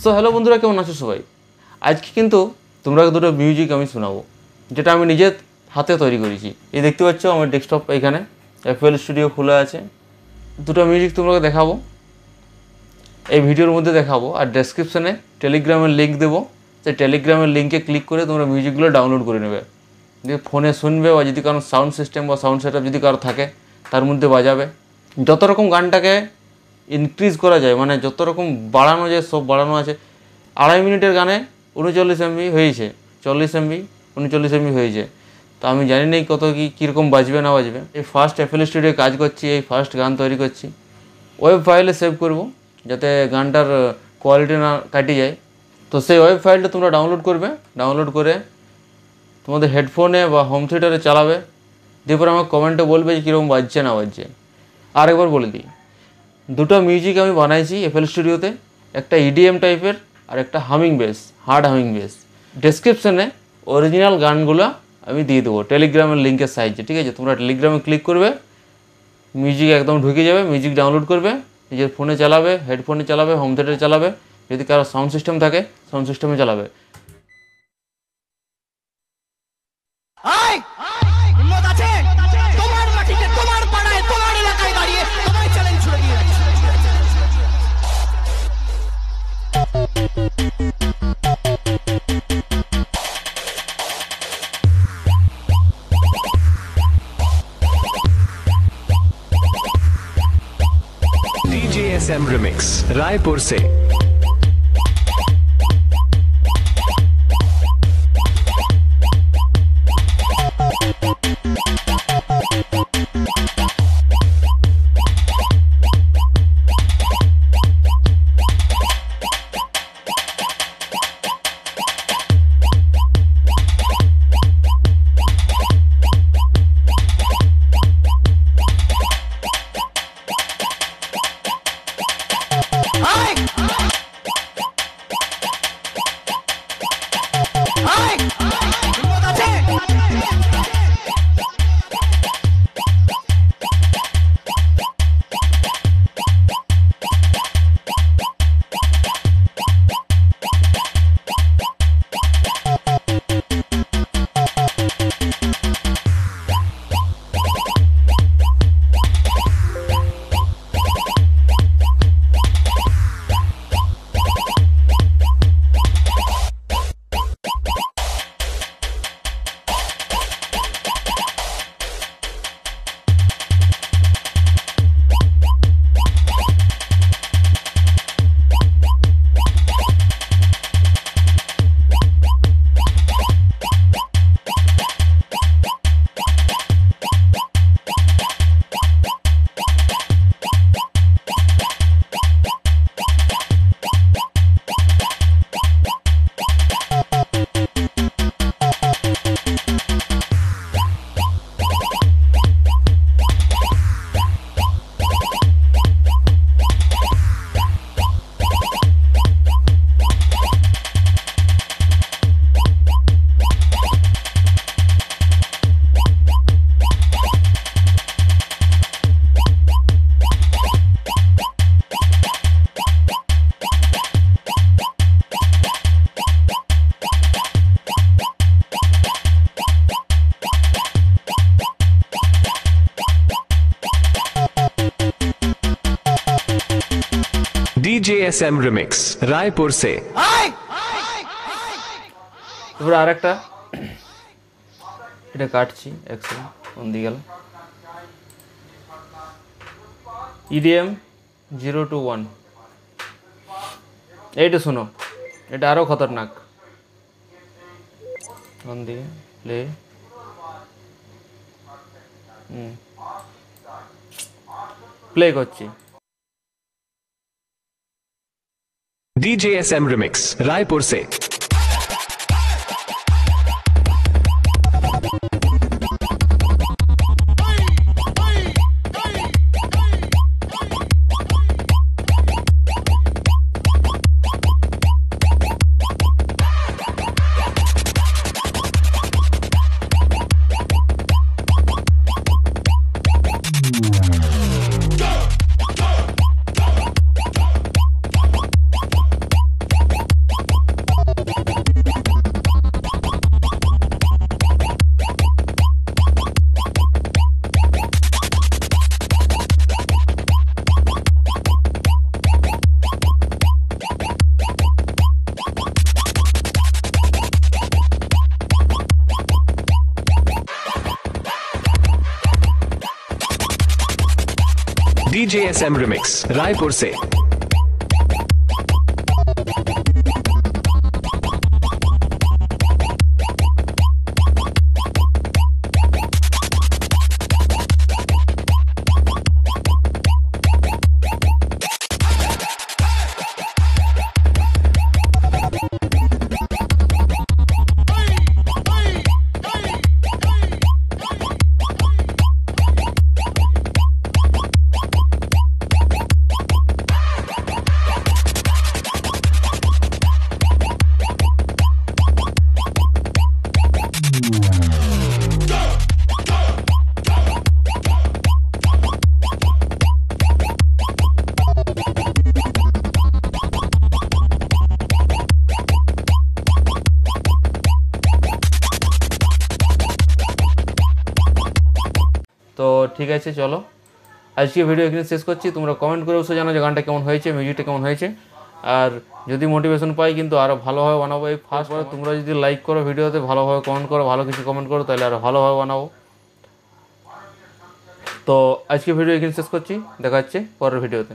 So hello বন্ধুরা, কেমন আছো সবাই? আজকে কিন্তু তোমরা দুটো মিউজিক আমি শোনাবো, যেটা আমি নিজের হাতে তৈরি করেছি। এই দেখতে পাচ্ছ আমার ডেস্কটপ, এখানে FL স্টুডিও খোলা আছে। দুটো মিউজিক তোমাকে দেখাবো, এই ভিডিওর মধ্যে দেখাবো। আর ডেসক্রিপশানে টেলিগ্রামের লিঙ্ক দেবো, সেই টেলিগ্রামের লিঙ্কে ক্লিক করে তোমরা মিউজিকগুলো ডাউনলোড করে নেবে, দিয়ে ফোনে শুনবে, বা যদি কারো সাউন্ড সিস্টেম বা সাউন্ড সেটআপ যদি কারো থাকে তার মধ্যে বাজাবে। যত রকম গানটাকে ইনক্রিজ করা যায়, মানে যত রকম বাড়ানো যায় সব বাড়ানো আছে। 2.5 মিনিটের গানে 39 MB হয়েছে, 40 MB 39 MB হয়েছে। তো আমি জানি না কত কীরকম বাজবে না বাজবে। এই ফার্স্ট FL স্টুডিওয়ে কাজ করছি, এই ফার্স্ট গান তৈরি করছি। ওয়েব ফাইলে সেভ করব যাতে গানটার কোয়ালিটি না কাটি যায়। তো সেই ওয়েব ফাইলটা তোমরা ডাউনলোড করবে, ডাউনলোড করে তোমাদের হেডফোনে বা হোম থিয়েটারে চালাবে, দিয়ে পরে আমার কমেন্টে বলবে যে কীরকম বাজছে না বাজছে। আরেকবার বলে দিই, দুটো মিউজিক আমি বানাইছি FL স্টুডিওতে, একটা EDM টাইপের আর একটা humming bass, hard humming bass. ডেসক্রিপশানে অরিজিনাল গানগুলো আমি দিয়ে দেবো টেলিগ্রামের লিঙ্কের সাহায্যে, ঠিক আছে? তোমরা টেলিগ্রামে ক্লিক করবে, মিউজিক একদম ঢুকে যাবে, মিউজিক ডাউনলোড করবে, নিজের ফোনে চালাবে, হেডফোনে চালাবে, হোম থিয়েটারে চালাবে, যদি কারো সাউন্ড সিস্টেম থাকে সাউন্ড সিস্টেমে চালাবে। DJSM Remix रायपुर से। DJSM Remix रायपुर से। এবার আরেকটা, এটা কাটছি, এক সেকেন্ড, কোন দিকে গেল? EDM 021, এইটা শোনো, এটা আরও খতরনাক। কোন দিকে প্লে? প্লে করছি। DJSM Remix रायपुर से। DJSM Remix, रायपुर से। তো ঠিক আছে, চলো আজকে ভিডিও এখানে শেষ করছি। তোমরা কমেন্ট করে অবশ্যই জানো যে গানটা কেমন হয়েছে, মিউজিকটা কেমন হয়েছে। আর যদি মোটিভেশন পাই কিন্তু আরও ভালোভাবে বানাবো। এই ফার্স্ট তোমরা যদি লাইক করো ভিডিওতে, ভালোভাবে কমেন্ট করো, ভালো কিছু কমেন্ট করো, তাহলে আরও ভালোভাবে বানাবো। তো আজকে ভিডিও এখানে শেষ করছি, দেখা হচ্ছে পরের ভিডিওতে।